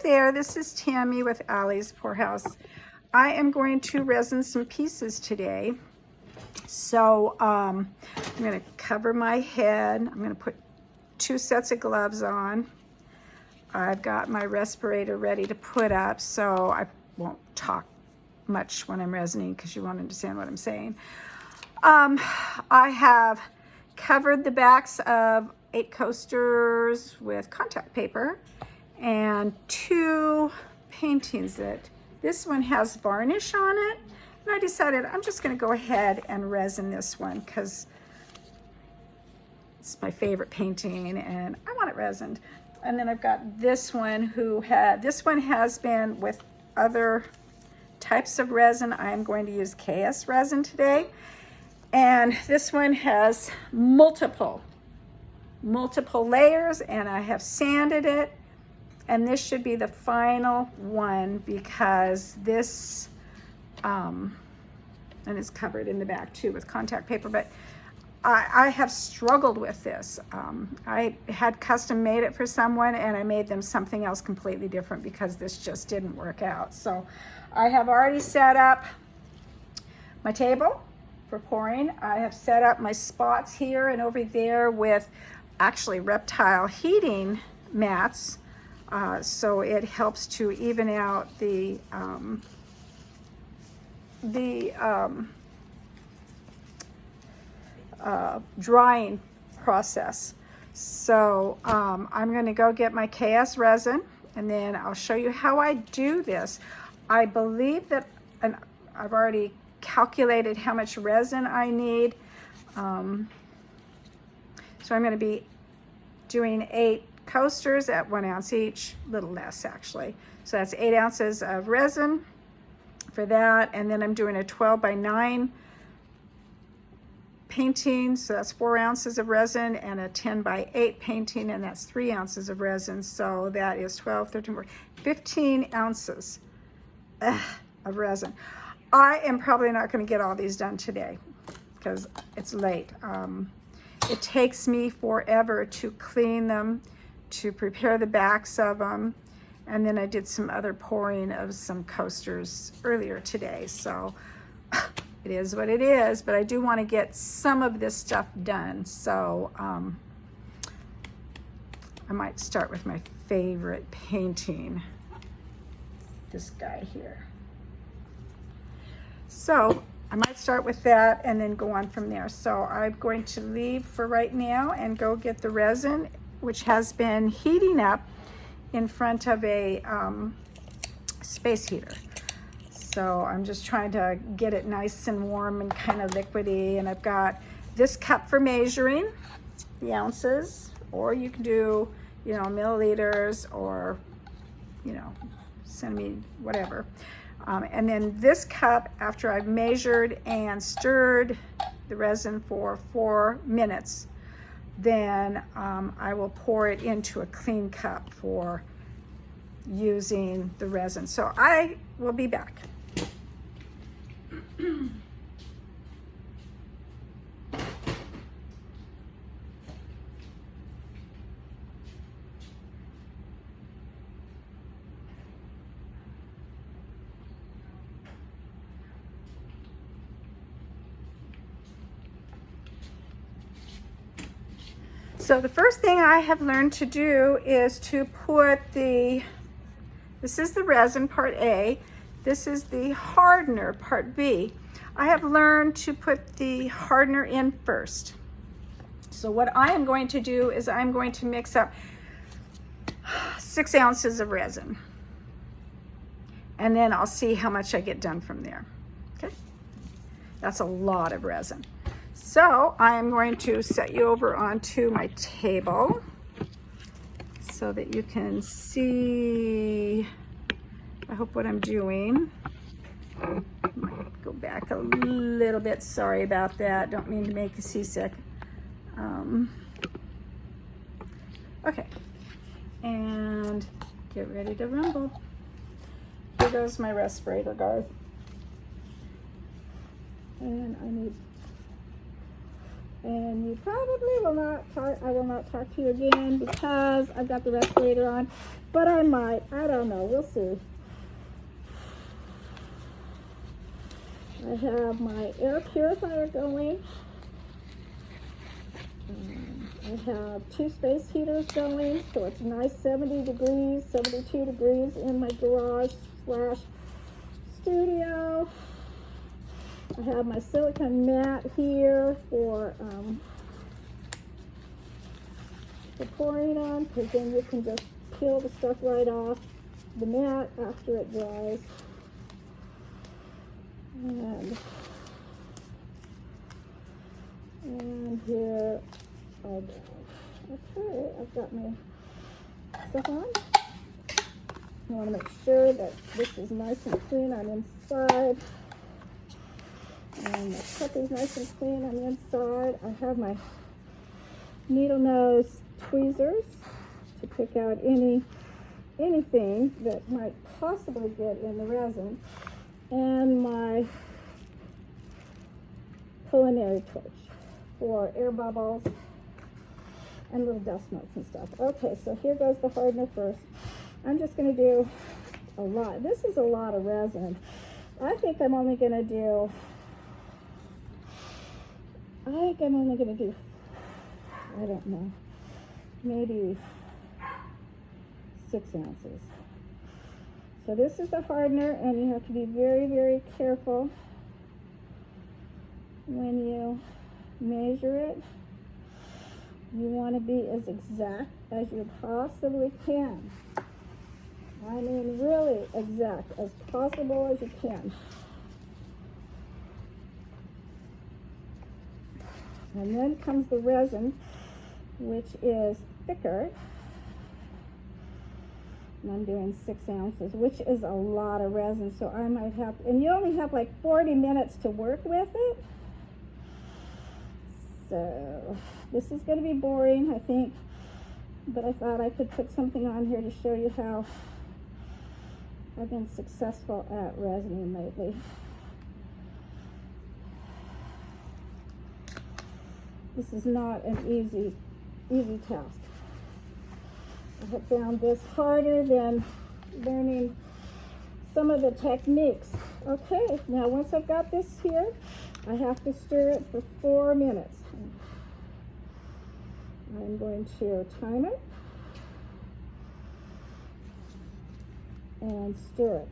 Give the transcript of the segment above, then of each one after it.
there, this is Tammy with Allie's Poorhouse. I am going to resin some pieces today. So I'm going to cover my head. I'm going to put 2 sets of gloves on. I've got my respirator ready to put up, so I won't talk much when I'm resining because you won't understand what I'm saying. I have covered the backs of 8 coasters with contact paper and 2 paintings that this one has varnish on it, and I decided I'm just going to go ahead and resin this one because it's my favorite painting and I want it resined. And then I've got this one this one has been with other types of resin. I'm going to use KS resin today, and this one has multiple layers, and I have sanded it, and this should be the final one because this and it's covered in the back too with contact paper, but I have struggled with this. I had custom made it for someone and I made them something else completely different because this just didn't work out. So I have already set up my table for pouring. I have set up my spots here and over there with actually reptile heating mats, so it helps to even out the drying process. So I'm going to go get my KS resin, and then I'll show you how I do this. I believe that, and I've already calculated how much resin I need. So I'm going to be doing 8 coasters at 1 ounce each, a little less actually. So that's 8 ounces of resin for that, and then I'm doing a 12 by 9 painting, so that's 4 ounces of resin, and a 10 by 8 painting, and that's 3 ounces of resin. So that is 12, 13, 14, 15 ounces of resin. I am probably not going to get all these done today because it's late. It takes me forever to clean them, to prepare the backs of them, and then I did some other pouring of some coasters earlier today. So it is what it is, but I do want to get some of this stuff done. So I might start with my favorite painting, this guy here. So I might start with that and then go on from there. So I'm going to leave for right now and go get the resin, which has been heating up in front of a space heater. So I'm just trying to get it nice and warm and kind of liquidy. And I've got this cup for measuring the ounces, or you can do, you know, milliliters or, you know, centimeter, whatever. And then this cup, after I've measured and stirred the resin for 4 minutes, then I will pour it into a clean cup for using the resin. So I will be back. So the first thing I have learned to do is to put this is the resin part A, this is the hardener part B. I have learned to put the hardener in first. So what I am going to do is I'm going to mix up 6 ounces of resin, and then I'll see how much I get done from there. Okay, that's a lot of resin. So I'm going to set you over onto my table so that you can see, I hope, what I'm doing. Might go back a little bit, sorry about that, don't mean to make you seasick. Okay, and get ready to rumble. Here goes my respirator, guys. And I need And you probably will not talk, I will not talk to you again because I've got the respirator on, but I might, I don't know, we'll see. I have my air purifier going. I have 2 space heaters going, so it's nice 70 degrees, 72 degrees in my garage slash studio. I have my silicone mat here for pouring on, because then you can just peel the stuff right off the mat after it dries. And here I go. Okay, I've got my stuff on. I want to make sure that this is nice and clean on inside. And the cup is nice and clean on the inside. I have my needle nose tweezers to pick out anything that might possibly get in the resin, and my culinary torch for air bubbles and little dust mites and stuff. Okay, so here goes the hardener first. I'm just going to do a lot. This is a lot of resin. I think I'm only going to do, I don't know, maybe 6 ounces. So this is the hardener, and you have to be very, very careful when you measure it. You want to be as exact as you possibly can. I mean, really exact, as possible as you can. And then comes the resin, which is thicker. And I'm doing 6 ounces, which is a lot of resin. So I might have, and you only have like 40 minutes to work with it. So this is going to be boring, I think. But I thought I could put something on here to show you how I've been successful at resining lately. This is not an easy task. I have found this harder than learning some of the techniques. Okay, now once I've got this here, I have to stir it for 4 minutes. I'm going to time it and stir it.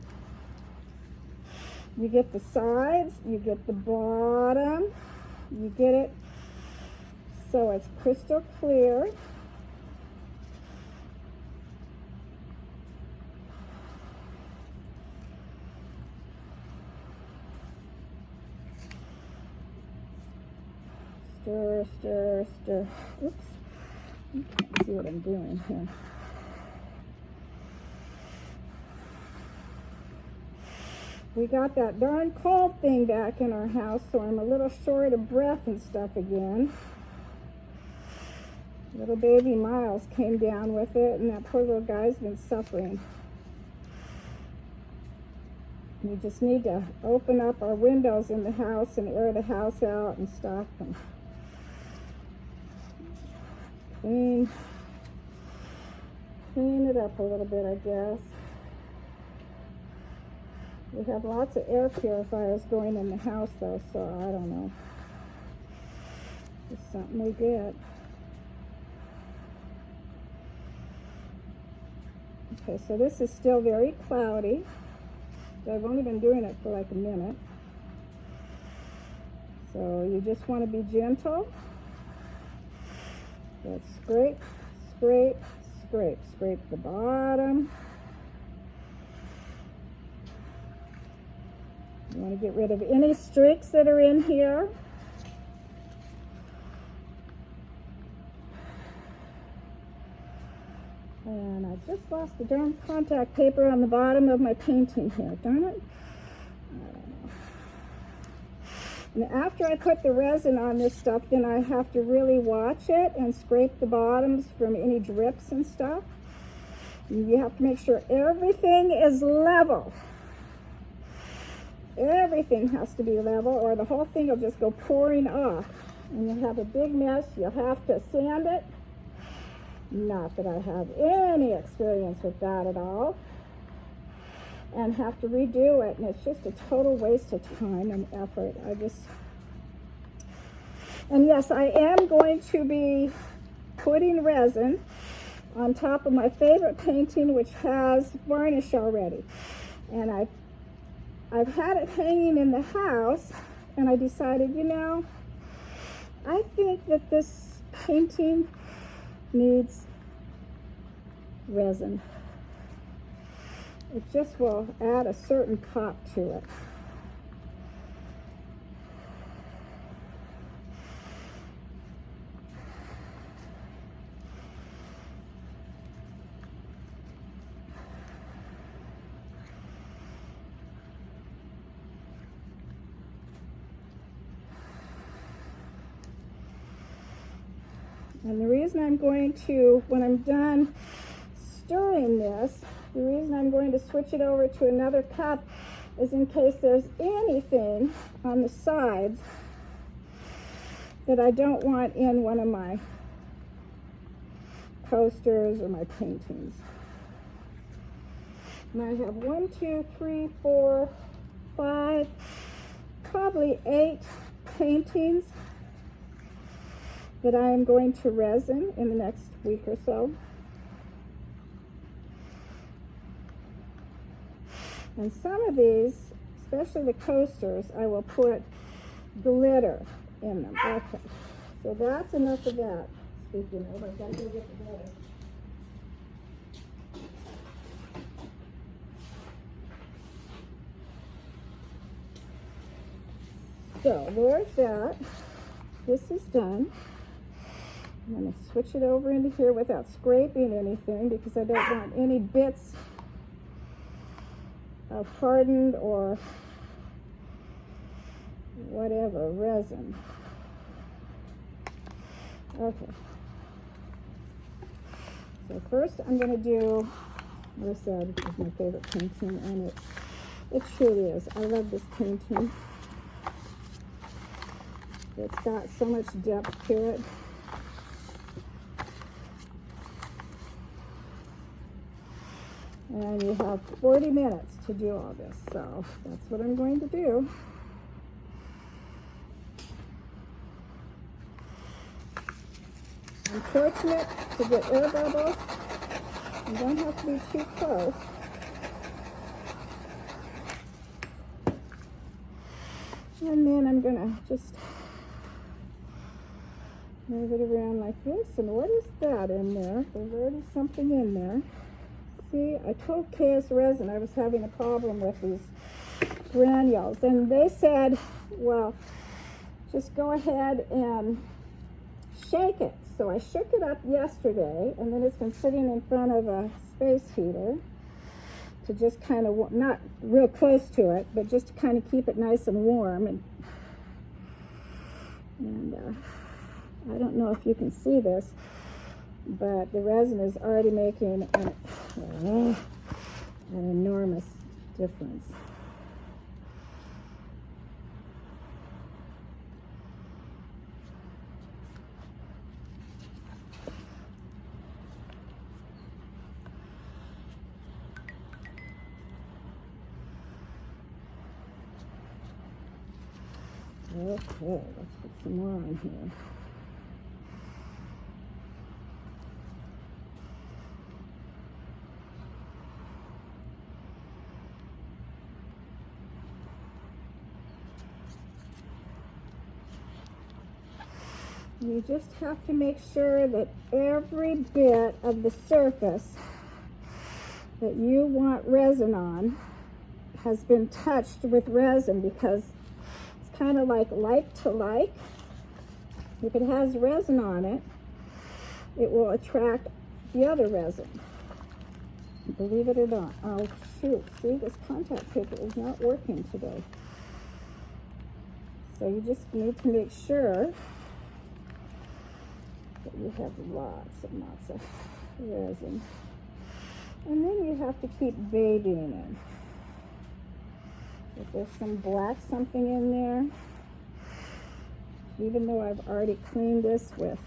You get the sides, you get the bottom, you get it so it's crystal clear. Stir, stir, stir. Oops. You can't see what I'm doing here. We got that darn cold thing back in our house, so I'm a little short of breath and stuff again. Little baby Miles came down with it, and that poor little guy's been suffering. We just need to open up our windows in the house and air the house out and stuff, and clean it up a little bit, I guess. We have lots of air purifiers going in the house though, so I don't know. It's something we get. Okay, so this is still very cloudy. I've only been doing it for like a minute. So you just want to be gentle. Let's scrape, scrape, scrape. Scrape the bottom. You want to get rid of any streaks that are in here. And I just lost the darn contact paper on the bottom of my painting here. Darn it. I don't know. And after I put the resin on this stuff, then I have to really watch it and scrape the bottoms from any drips and stuff. And you have to make sure everything is level. Everything has to be level, or the whole thing will just go pouring off. and you'll have a big mess. You'll have to sand it. Not that I have any experience with that at all. And have to redo it, and it's just a total waste of time and effort. And yes, I am going to be putting resin on top of my favorite painting, which has varnish already. And I've had it hanging in the house, and I decided, you know, I think that this painting needs resin. It just will add a certain pop to it. And the reason I'm going to, when I'm done stirring this, the reason I'm going to switch it over to another cup is in case there's anything on the sides that I don't want in one of my coasters or my paintings. And I have 1, 2, 3, 4, 5, probably 8 paintings that I am going to resin in the next week or so. And some of these, especially the coasters, I will put glitter in them. Okay, so that's enough of that. Speaking of, I've got to go get the glitter. So there's that. This is done. I'm going to switch it over into here without scraping anything because I don't want any bits of hardened or whatever resin. Okay. So first I'm going to do, like I said, this is my favorite painting, and it truly is. I love this painting. It's got so much depth to it. And you have 40 minutes to do all this, so that's what I'm going to do. I'm fortunate to get air bubbles. You don't have to be too close. And then I'm gonna just move it around like this. And what is that in there? There's already something in there. See, I told KS Resin I was having a problem with these granules, and they said, well, just go ahead and shake it. So I shook it up yesterday, and then it's been sitting in front of a space heater to just kind of, not real close to it, but just to kind of keep it nice and warm. And I don't know if you can see this, but the resin is already making an enormous difference. Okay, let's put some more on here. You just have to make sure that every bit of the surface that you want resin on has been touched with resin, because it's kind of like to like. If it has resin on it, it will attract the other resin. Believe it or not. Oh shoot, see, this contact paper is not working today. So you just need to make sure that you have lots and lots of resin. And then you have to keep babying it. If there's some black something in there, even though I've already cleaned this with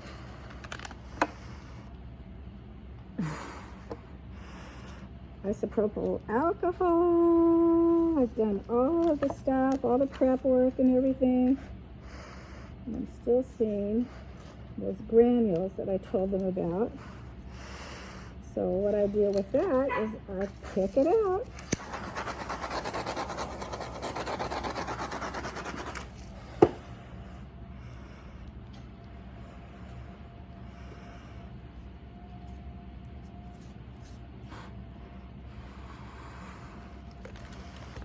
isopropyl alcohol. I've done all of the stuff, all the prep work and everything. And I'm still seeing those granules that I told them about. So what I do with that is I pick it out.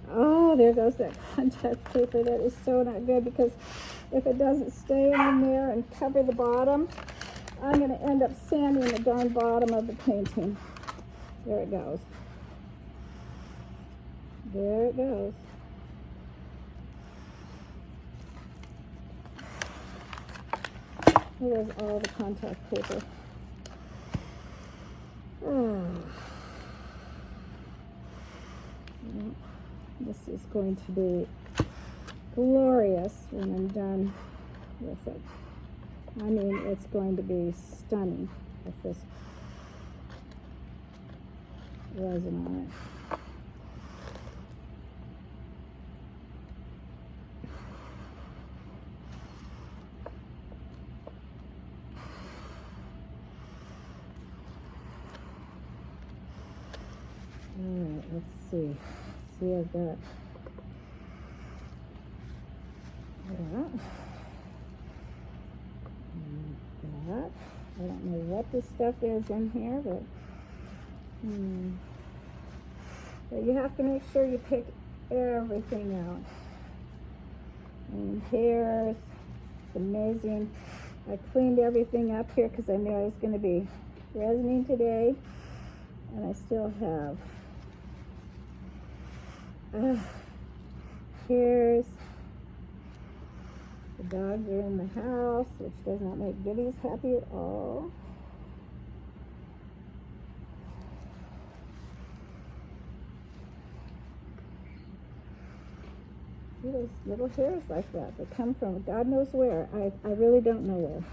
Oh, there goes that contact paper. That is so not good, because if it doesn't stay in there and cover the bottom, I'm going to end up sanding the darn bottom of the painting. There it goes. There it goes. There's all the contact paper. Oh. This is going to be glorious when I'm done with it. I mean, it's going to be stunning with this resin on it. All right, let's see. See, I've got that. And that. I don't know what this stuff is in here, but you have to make sure you pick everything out. And here's, it's amazing. I cleaned everything up here because I knew I was going to be resining today, and I still have. Here's the dogs are in the house, which does not make Gibby's happy at all. See those little hairs like that that come from God knows where. I really don't know where.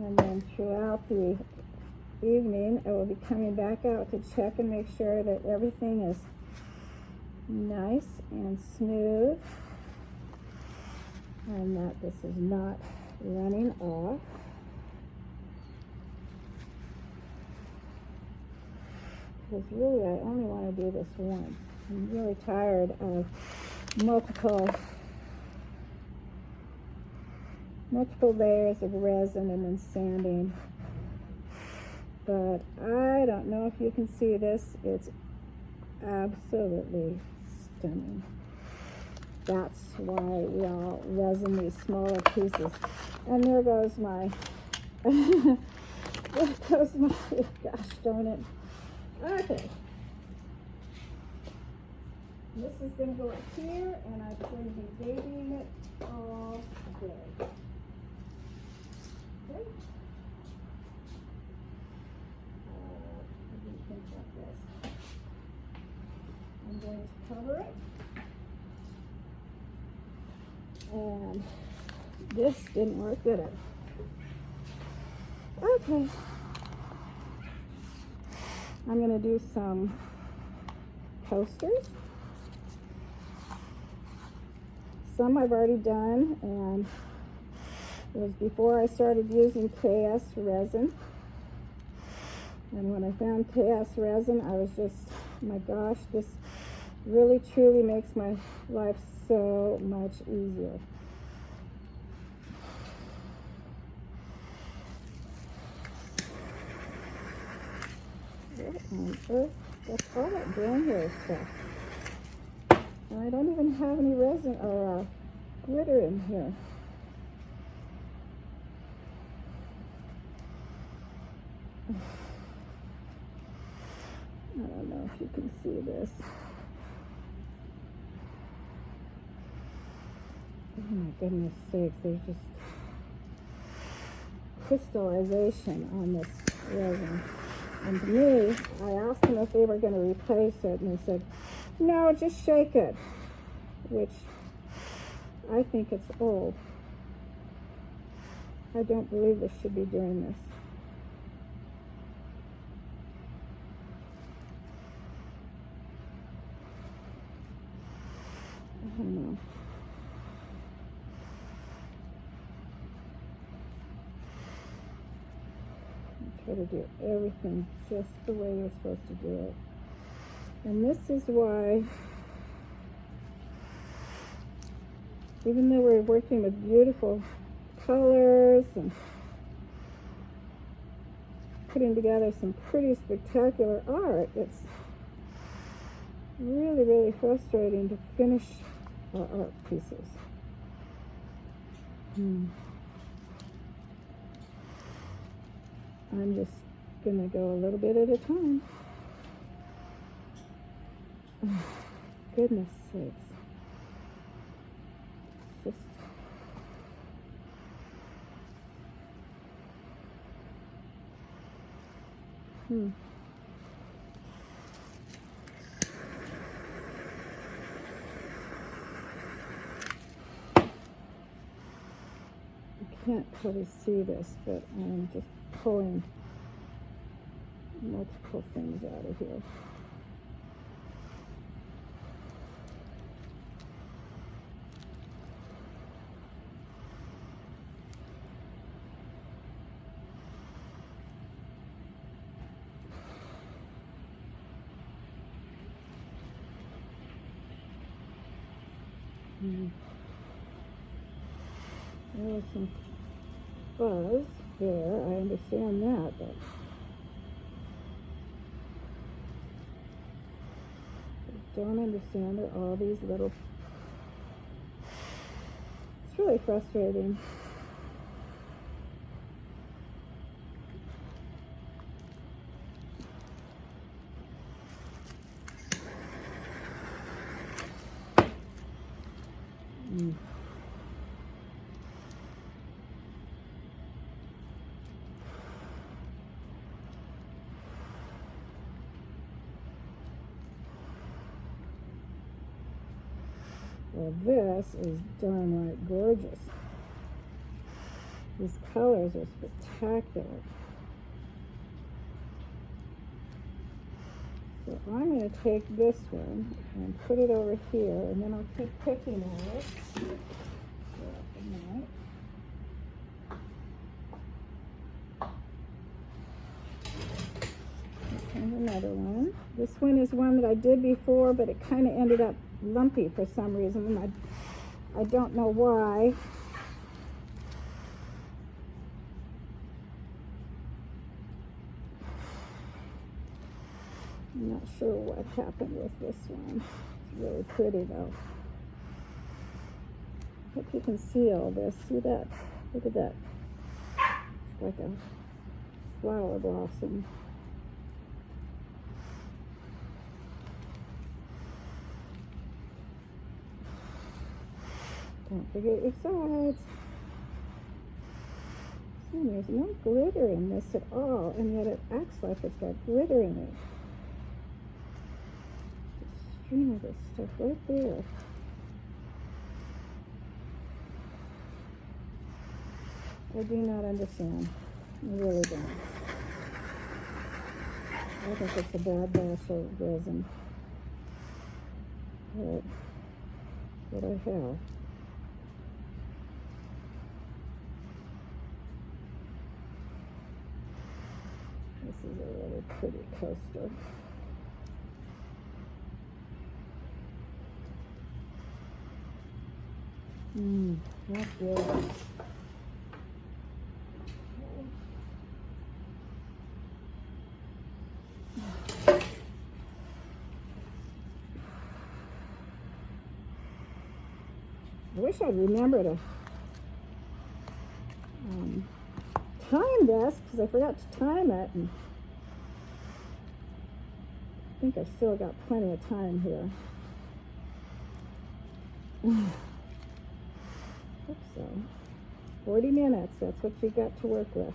And then throughout the evening, I will be coming back out to check and make sure that everything is nice and smooth, and that this is not running off. Because really, I only want to do this once. I'm really tired of multiple layers of resin and then sanding. But I don't know if you can see this. It's absolutely stunning. That's why we all resin these smaller pieces. And there goes my, gosh darn it. Okay. This is going to go up here, and I'm going to be babying it all day. Okay. I'm going to cover it. And this didn't work, did it? Okay. I'm going to do some coasters. Some I've already done, and it was before I started using KS resin. And when I found KS resin, I was just, oh my gosh, this really truly makes my life so much easier. What on earth? That's all that granular stuff. And I don't even have any resin or glitter in here. I don't know if you can see this. Oh my goodness sakes, there's just crystallization on this resin. And to me, I asked them if they were going to replace it, and they said, no, just shake it, which I think it's old. I don't believe this should be doing this. I don't know. Try to do everything just the way you're supposed to do it. And this is why, even though we're working with beautiful colors and putting together some pretty spectacular art, it's really, really frustrating to finish our art pieces. I'm just gonna go a little bit at a time. Oh, goodness sakes. It's just You can't probably see this, but I'm just pulling multiple things out of here. There was some buzz there, I understand that, but I don't understand are all these little, it's really frustrating. Well, this is downright gorgeous. These colors are spectacular. So I'm going to take this one and put it over here, and then I'll keep picking at it. And another one. This one is one that I did before, but it kind of ended up lumpy for some reason, and I don't know why. I'm not sure what happened with this one. It's really pretty though. Hope you can see all this. See that? Look at that. It's like a flower blossom. Don't forget your sides. See, there's no glitter in this at all, and yet it acts like it's got glitter in it. Just string of this stuff right there. I do not understand. I really don't. I think it's a bad batch of resin. But what I have. This is a really pretty coaster. That's good. I wish I'd remember to time this, because I forgot to time it, and I think I've still got plenty of time here. Hope so. 40 minutes, that's what you got to work with.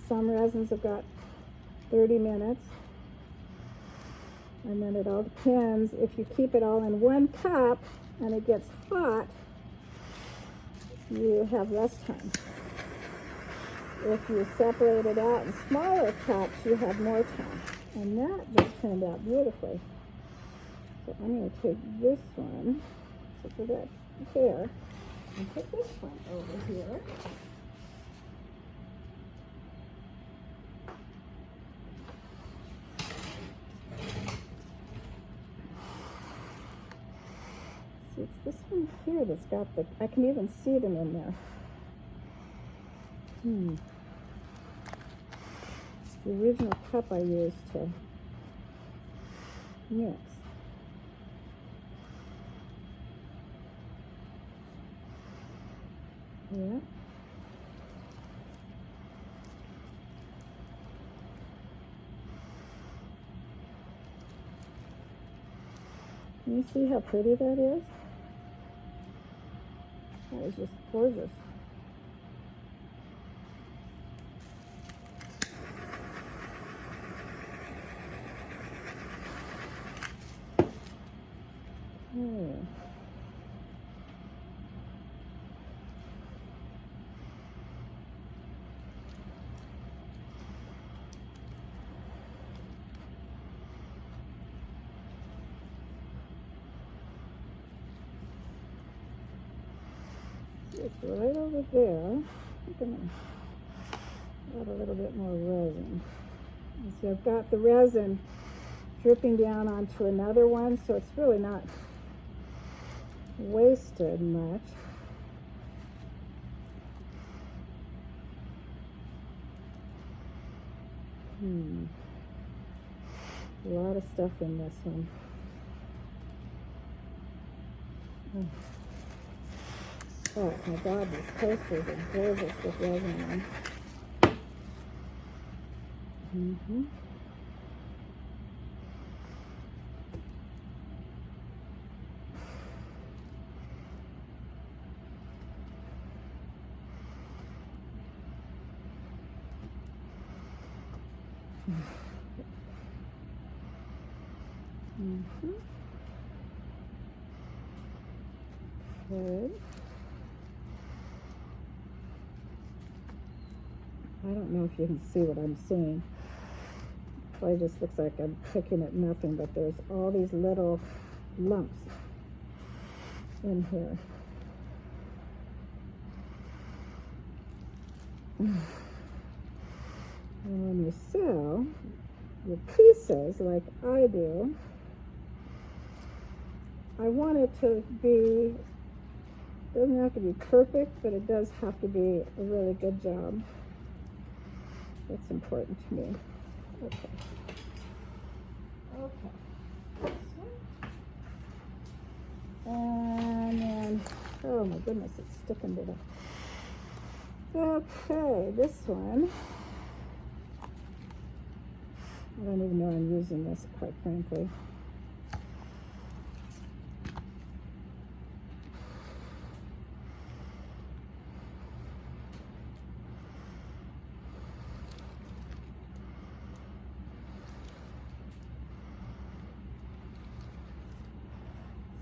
Some resins have got 30 minutes. And then it all depends, if you keep it all in one cup and it gets hot, you have less time. If you separate it out in smaller cups, you have more time. And that just turned out beautifully. So I'm going to take this one, so for that there, and put this one over here. See, it's this one here that's got the, I can even see them in there. It's the original cup I used to mix. Yeah. Can you see how pretty that is? That is just gorgeous. It's right over there. I'm gonna add a little bit more resin. And so I've got the resin dripping down onto another one, so it's really not wasted much. A lot of stuff in this one. Oh my God, these coasters are gorgeous with resin on. Good. I don't know if you can see what I'm seeing. Probably just looks like I'm picking at nothing, but there's all these little lumps in here. And when you sew your pieces like I do, I want it to be, doesn't have to be perfect, but it does have to be a really good job. That's important to me. Okay. And then, oh my goodness, it's sticking to the, okay, this one. I don't even know I'm using this, quite frankly.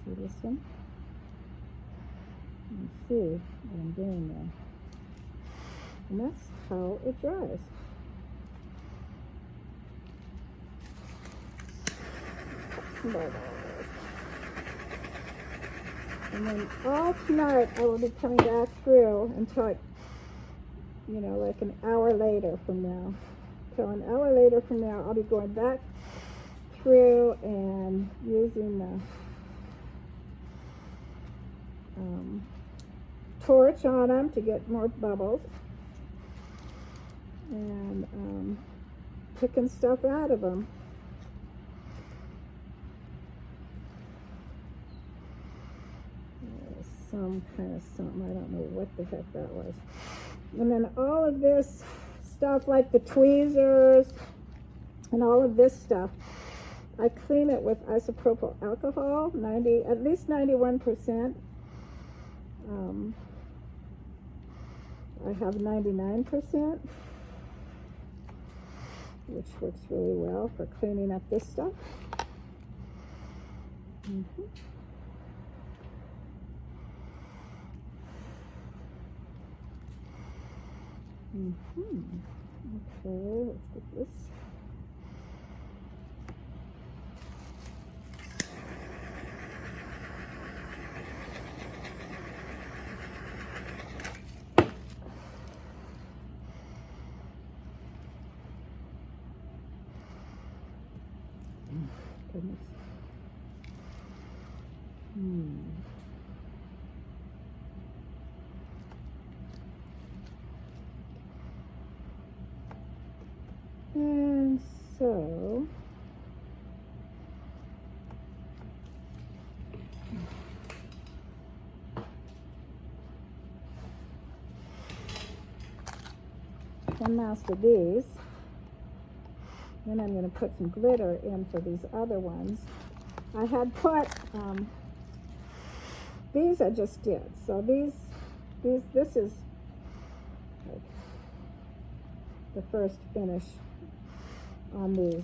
See this one? You see what I'm doing there. And that's how it dries. And then all tonight I will be coming back through until it, you know, like an hour later from now. So an hour later from now I'll be going back through and using the torch on them to get more bubbles, and picking stuff out of them. Some kind of something, I don't know what the heck that was. And then all of this stuff like the tweezers and all of this stuff, I clean it with isopropyl alcohol, at least 91%. I have 99%, which works really well for cleaning up this stuff. Okay, let's get this. Goodness. And so one mask of these. Then I'm going to put some glitter in for these other ones. I had put these I just did. So this is like the first finish on these.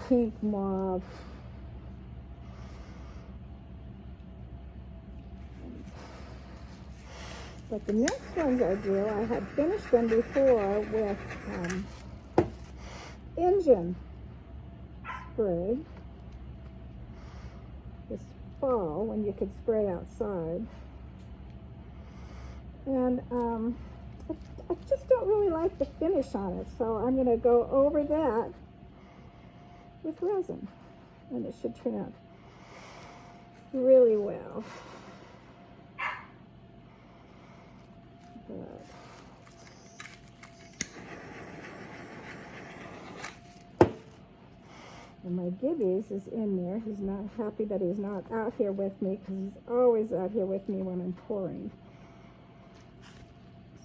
Pink mauve. But the next ones I do, I had finished them before with engine spray this fall when you could spray outside. And I just don't really like the finish on it, so I'm going to go over that with resin, and it should turn out really well. But and my Gibby's is in there. He's not happy that he's not out here with me, because he's always out here with me when I'm pouring.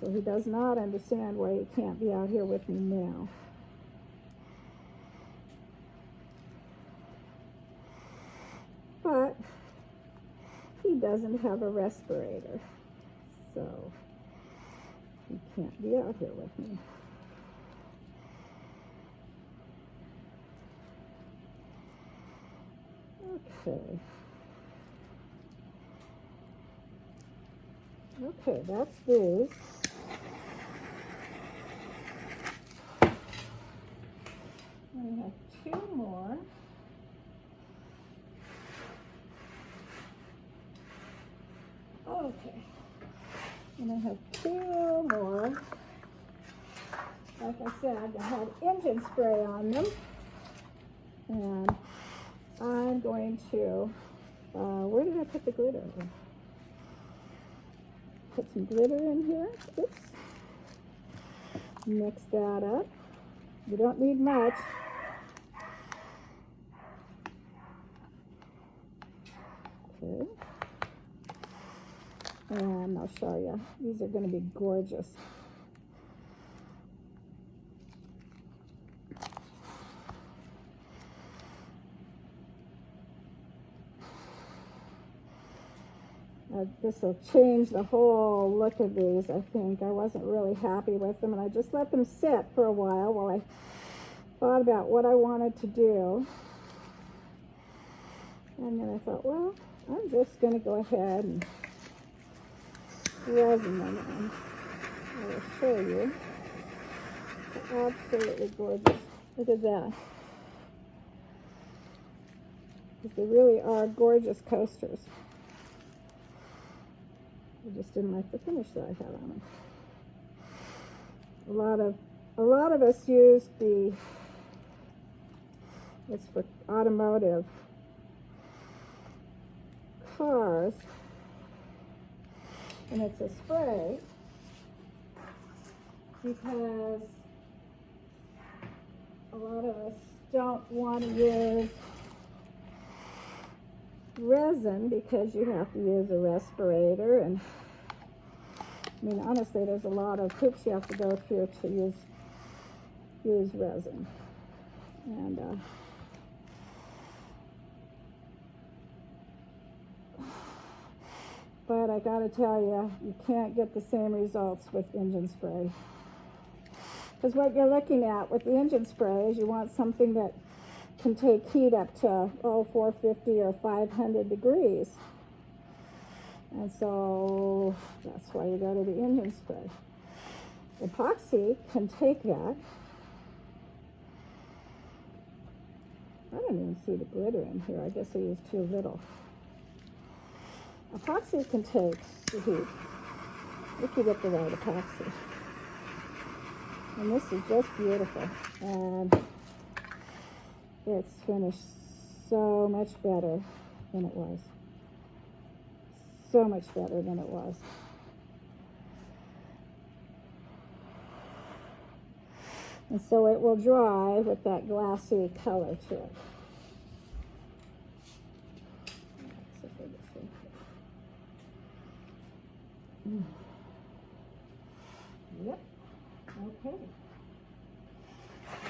So he does not understand why he can't be out here with me now. But he doesn't have a respirator, so he can't be out here with me. Okay. Okay, that's these. We have two more. Okay. And I have two more. Like I said, I had engine spray on them. And I'm going to, where did I put the glitter? Put some glitter in here. Oops. Mix that up. You don't need much. Okay. And I'll show you. These are going to be gorgeous. This will change the whole look of these, I think. I wasn't really happy with them, and I just let them sit for a while I thought about what I wanted to do. And then I thought, well, I'm just going to go ahead and resin them, and I will show you. They're absolutely gorgeous. Look at that. They really are gorgeous coasters. I just didn't like the finish that I had on them. A lot of us use it's for automotive cars, and it's a spray because a lot of us don't want to use resin because you have to use a respirator, and I mean, honestly, there's a lot of hoops you have to go through to use resin. And But I gotta tell you, you can't get the same results with engine spray. Because what you're looking at with the engine spray is you want something that can take heat up to 450 or 500 degrees. And so that's why you go to the engine spray. Epoxy can take that. I don't even see the glitter in here. I guess I used too little. Epoxy can take the heat if you get the right epoxy. And this is just beautiful. And it's finished so much better than it was. So much better than it was. And so it will dry with that glassy color to it. Yep. Okay.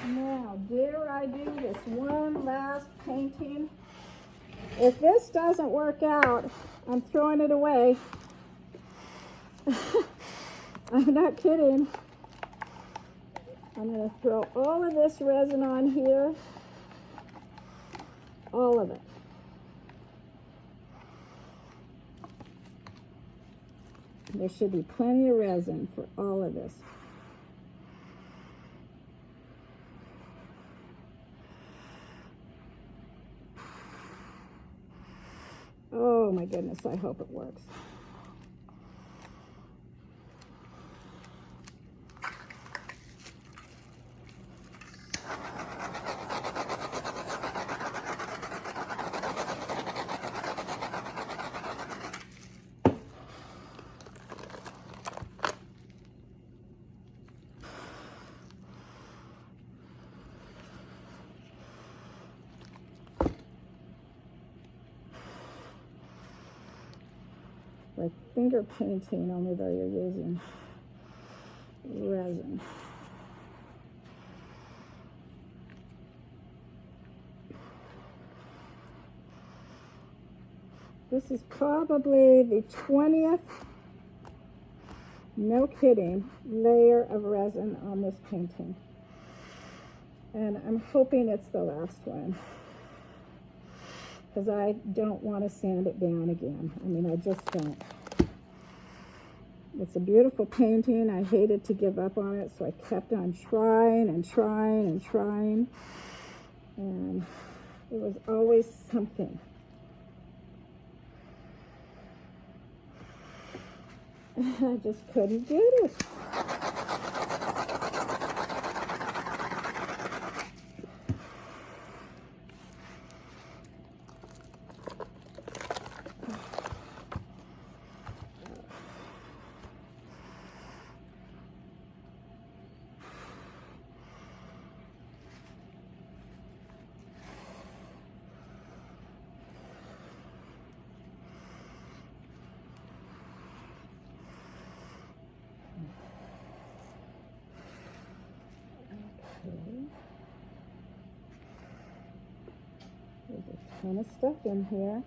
Now, dare I do this one last painting? If this doesn't work out, I'm throwing it away. I'm not kidding. I'm going to throw all of this resin on here. All of it. There should be plenty of resin for all of this. Oh my goodness, I hope it works. Like finger painting, only though you're using resin. This is probably the 20th, no kidding, layer of resin on this painting. And I'm hoping it's the last one, because I don't want to sand it down again. I mean, I just don't. It's a beautiful painting. I hated to give up on it, so I kept on trying and trying and trying. And it was always something. I just couldn't get it. There's a ton of stuff in here.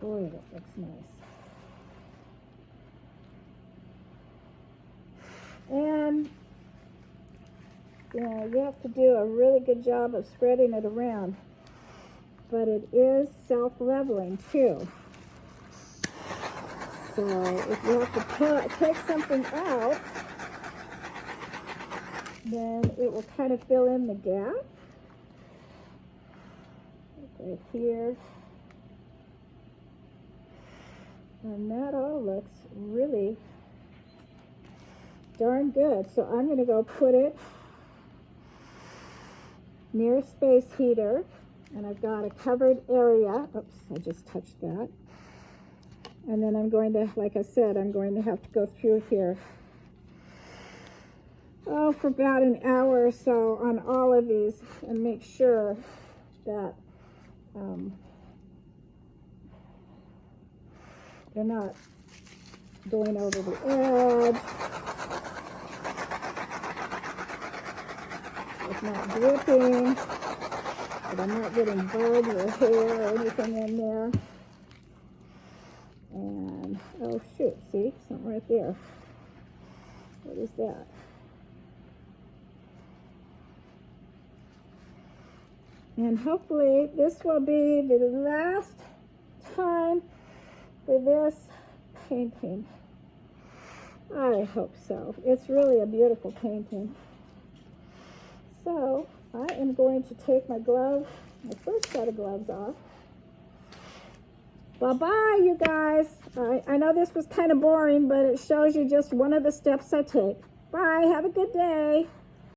Boy, that looks nice. And, you know, you have to do a really good job of spreading it around. But it is self-leveling, too. So if you have to take something out, then it will kind of fill in the gap. Right here. And that all looks really darn good. So I'm going to go put it near a space heater. And I've got a covered area. Oops, I just touched that. And then I'm going to, like I said, I'm going to have to go through here, oh, for about an hour or so on all of these and make sure that they're not going over the edge. It's not dripping, but I'm not getting bugs or hair or anything in there. And, oh shoot, see, something right there. What is that? And hopefully this will be the last time for this painting. I hope so. It's really a beautiful painting. So I am going to take my glove, my first set of gloves off. Bye-bye, you guys. I know this was kind of boring, but it shows you just one of the steps I take. Bye. Have a good day.